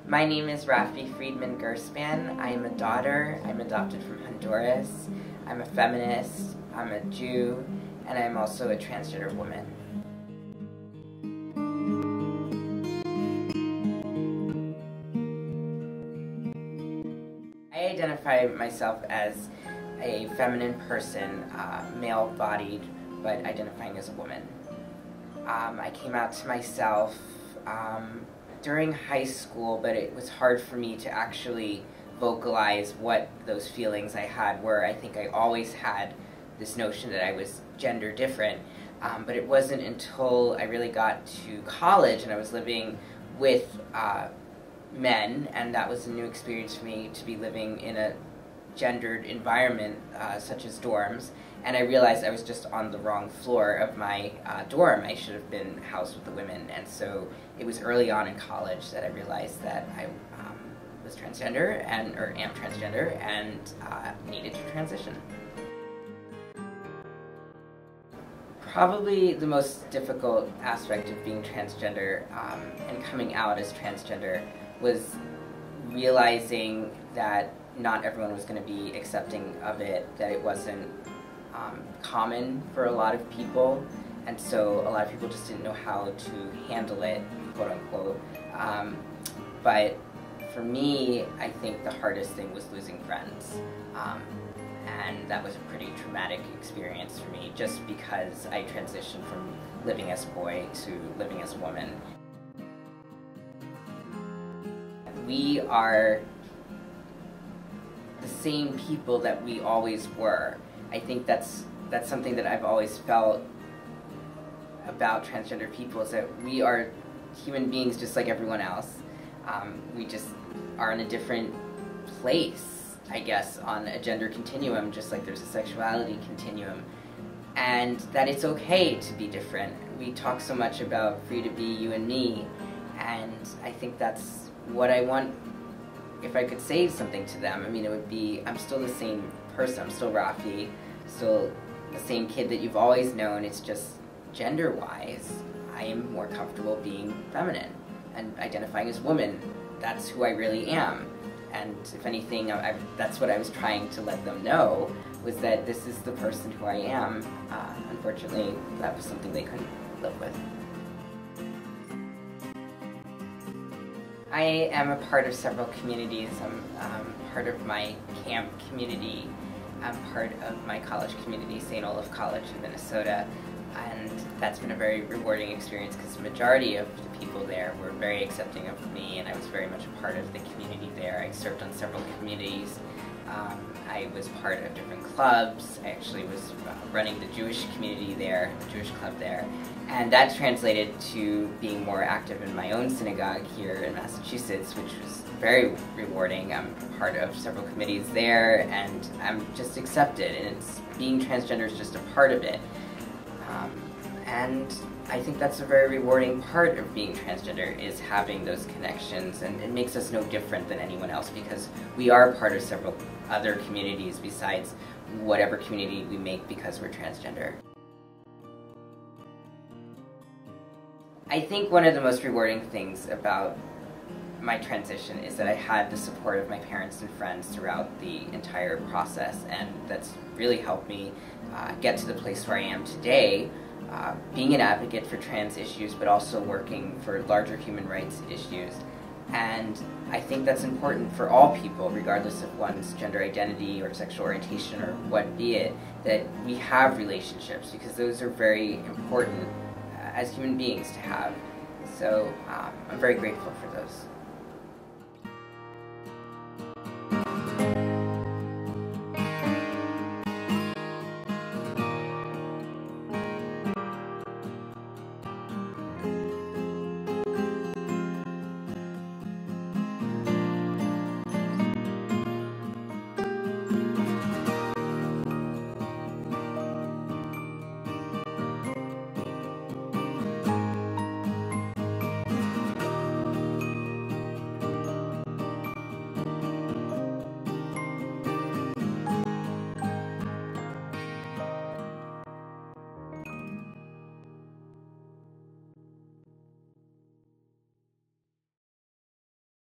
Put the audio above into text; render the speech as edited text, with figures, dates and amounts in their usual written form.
My name is Raffi Friedman Gerspan. I am a daughter. I'm adopted from Honduras. I'm a feminist. I'm a Jew, and I'm also a transgender woman. I identify myself as a feminine person, male-bodied, but identifying as a woman. I came out to myself during high school, but it was hard for me to actually vocalize what those feelings I had were. I think I always had this notion that I was gender different, but it wasn't until I really got to college and I was living with men, and that was a new experience for me to be living in a gendered environment such as dorms, and I realized I was just on the wrong floor of my dorm. I should have been housed with the women, and so it was early on in college that I realized that I was transgender or am transgender and needed to transition. Probably the most difficult aspect of being transgender and coming out as transgender was realizing that not everyone was going to be accepting of it, that it wasn't common for a lot of people, and so a lot of people just didn't know how to handle it, quote unquote. But for me, I think the hardest thing was losing friends. And that was a pretty traumatic experience for me, just because I transitioned from living as a boy to living as a woman. We are the same people that we always were. I think that's something that I've always felt about transgender people, is that we are human beings just like everyone else. We just are in a different place, I guess, on a gender continuum, just like there's a sexuality continuum, and that it's okay to be different. We talk so much about free to be you and me, and I think that's what I want. If I could say something to them, I mean, it would be, I'm still the same person. I'm still Raffi, still the same kid that you've always known. It's just gender-wise, I am more comfortable being feminine and identifying as woman. That's who I really am. And if anything, that's what I was trying to let them know, was that this is the person who I am. Unfortunately, that was something they couldn't live with. I am a part of several communities. I'm part of my camp community. I'm part of my college community, St. Olaf College in Minnesota. And that's been a very rewarding experience because the majority of the people there were very accepting of me, and I was very much a part of the community there. I served on several committees. I was part of different clubs. I actually was running the Jewish community there, the Jewish club there. And that translated to being more active in my own synagogue here in Massachusetts, which was very rewarding. I'm part of several committees there, and I'm just accepted, and being transgender is just a part of it. And I think that's a very rewarding part of being transgender, is having those connections, and it makes us no different than anyone else because we are part of several other communities besides whatever community we make because we're transgender. I think one of the most rewarding things about my transition is that I had the support of my parents and friends throughout the entire process, and that's really helped me get to the place where I am today, being an advocate for trans issues, but also working for larger human rights issues. And I think that's important for all people, regardless of one's gender identity or sexual orientation or what be it, that we have relationships, because those are very important as human beings to have. So I'm very grateful for those.